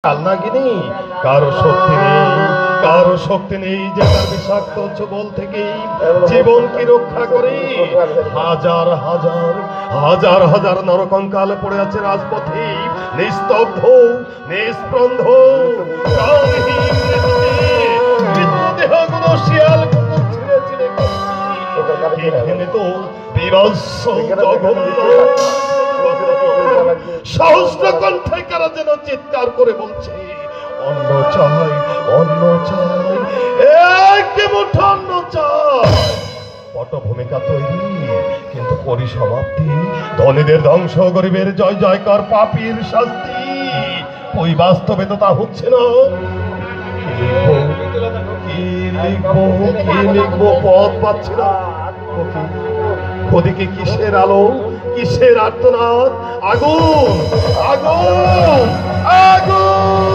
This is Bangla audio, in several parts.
নাগিনী কারো শক্তি নেই, কারো শক্তি নেই যে তার বিষাক্ত যুবল থেকে জীবনকে রক্ষা করে। হাজার হাজার হাজার হাজার নরকঙ্কাল পড়ে আছে রাজপথে, নিস্তব্ধ নিস্পন্ধ দেহগুলো শিয়াল কুকুর ছিঁড়ে ছিঁড়ে এখানে তো বিভৎস জঘন্য সহস্র কণ্ঠে কারা যেন চিৎকার করে বলছে, অন্ন চাই, অন্ন চাই, এক মুঠো অন্ন চাই। পটভূমিকা তৈরি, কিন্তু পরিসমাপ্তি ধনীদের ধ্বংস, গরিবের জয় জয়কার, পাপীর শাস্তি। ওই বাস্তবে তো তা হচ্ছে না। কি লিখবো পথ পাচ্ছি না। ওদিকে কিসের আলো, কিসের আর্তনাদ, আগুন আগুন আগুন।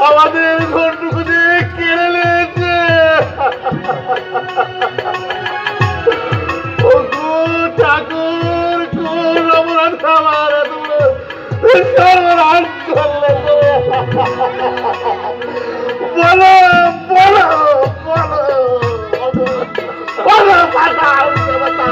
আমাদের ঘরটুকু দিয়ে কেড়ে নিয়েছে। ঠাকুর কোন অপরাধ আমার সর্বনাশ করলে? বলো বলো বলো বলো পাতাল দেবতা।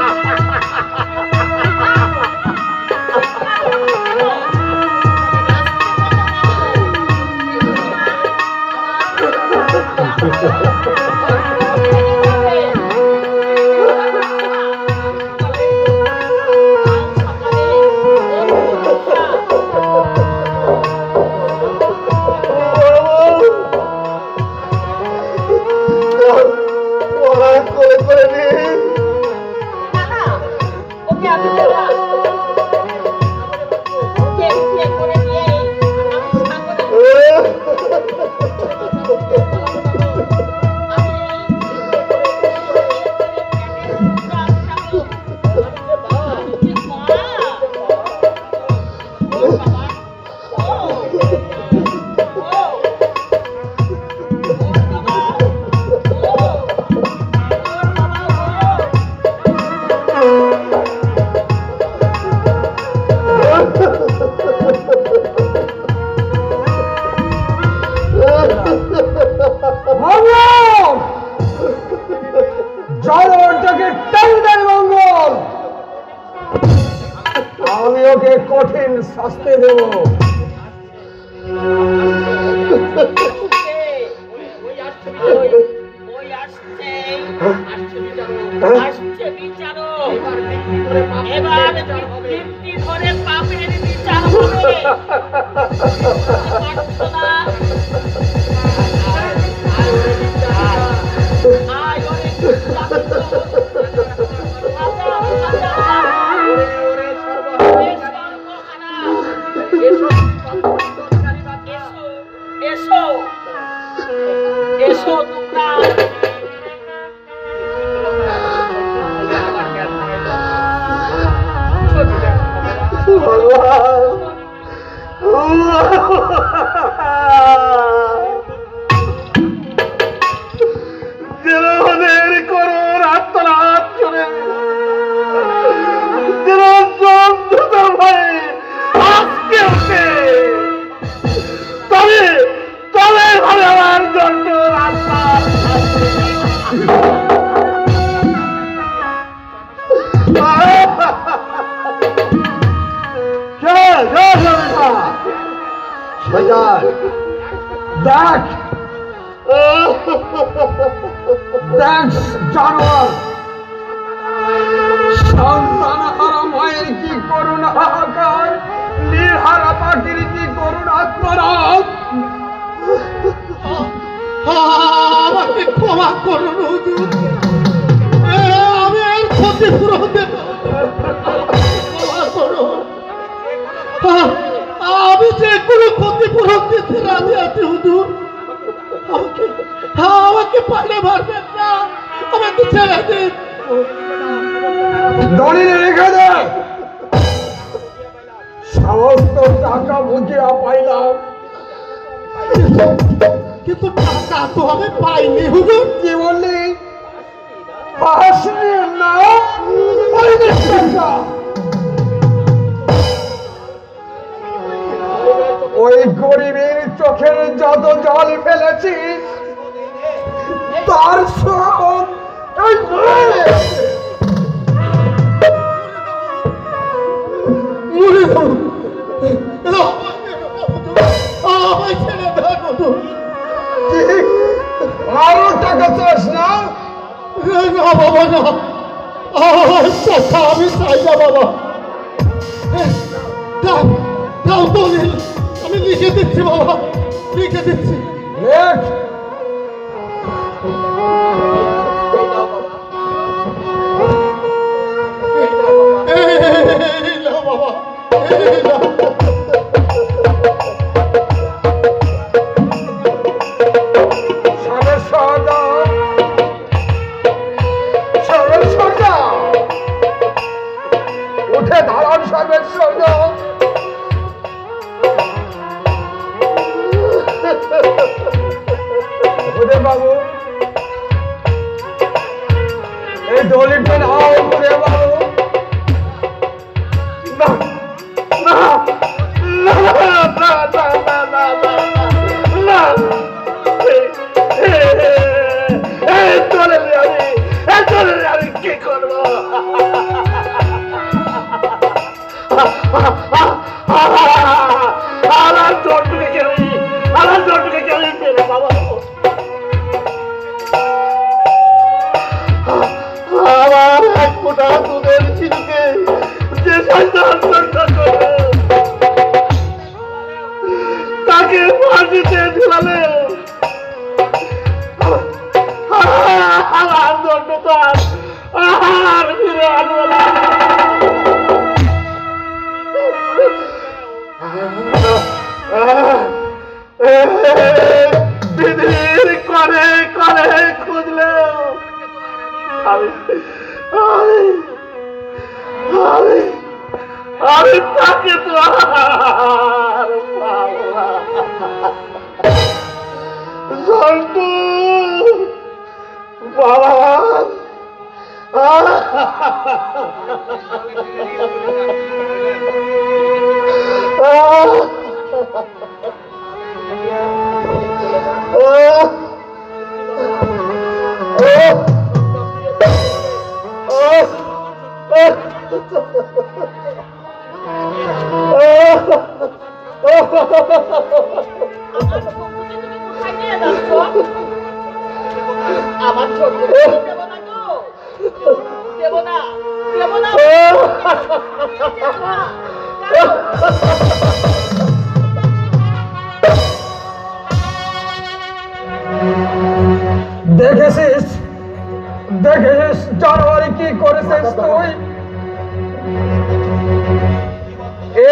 করেছিস তুই?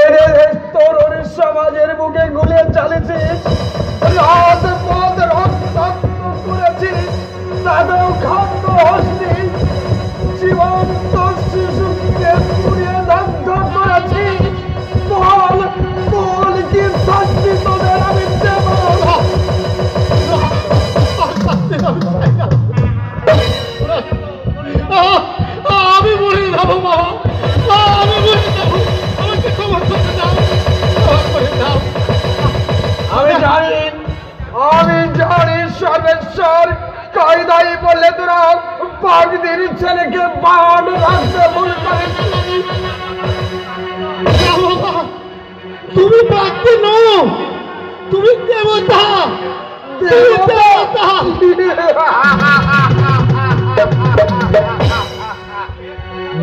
এদের তরুণ সমাজের বুকে গুলিয়ে চালিয়েছিস, রাত পথ রক্তাক্ত করেছিস, তাদের খাদ্য হসনি, জীবন্ত শিশুকে পুড়িয়ে দগ্ধ করেছিস। বল বল কি শাস্তি তোদের আমি দেব? আমি মরে যাবো বাবা, আমি মরে যাবো, আমাকে ক্ষমা করতে দাও, ক্ষমা করে দাও। আমি জানি সর্বেশ্বর কায়দাই বললে তোরা পাগদির ছেলেকে বান রাখতে ভুল করেছিস। বাবা, তুমি পাগল নও, তুমি দেবতা, দেবতা।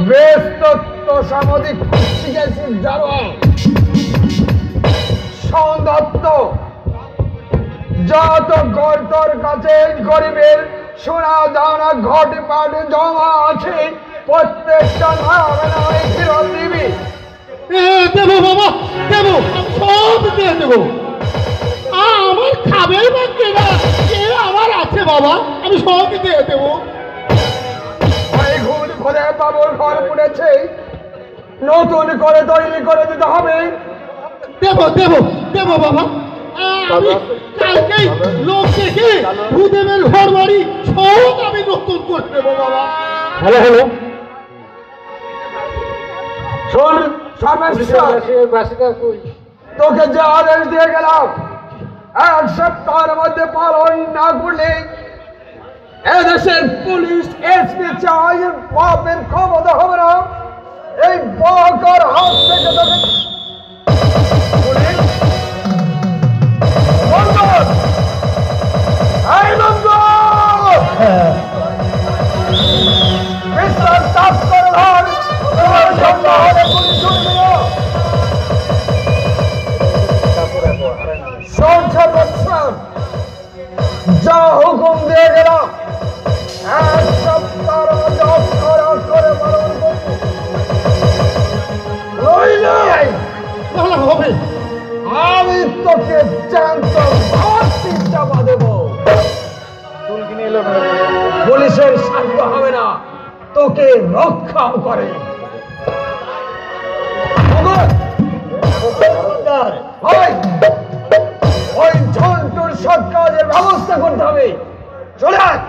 বেশ তত্ত্ব সামাজিক শিখেছিস জানো সৌন্দত্ত, যত গর্তর কাছে গরিবের সোনা দানা ঘট পাট জমা আছে প্রত্যেকটা নামে নামে ফেরত দিবি। দেবো বাবা, দেবো, সব দিয়ে দেবো। আমার খাবের বাক্যে না, আমার আছে বাবা, আমি সব দিয়ে দেবো। ঘুর ঘরে বাবুর ঘর পড়েছে, নতুন করে তৈরি করে দিতে হবে। দেবো দেবো দেবো বাবা, আমি কালকেই লোক দেখে ভূদেবের ঘর বাড়ি সব আমি নতুন করে দেবো বাবা। হ্যালো হ্যালো, শোন সর্বেশ্বর, তোকে যে আদেশ দিয়ে গেলাম 1 সপ্তাহের মধ্যে পালন না করলে এদেশের পুলিশ এসপি চাই বাপের ক্ষমতা হবে না। এই বকার হাত থেকে তোকে পুলিশ লন্ডন, এই লন্ডন মিস্টার তাস্কর ধর, তোমার জন্য হবে পুলিশ ছুটবে না। সংসদ যা হুকুম দিয়ে গেলাম 1 সপ্তাহের মধ্যে অক্ষর করে পালন করবো, হবে আমি তোকে জ্যান্ত ফাঁসি চাপা দেব। পুলিশের সাধ্য হবে না তোকে রক্ষাও করে। ওই ঝন্টুর সৎ কাজের ব্যবস্থা করতে হবে। চলে আয়।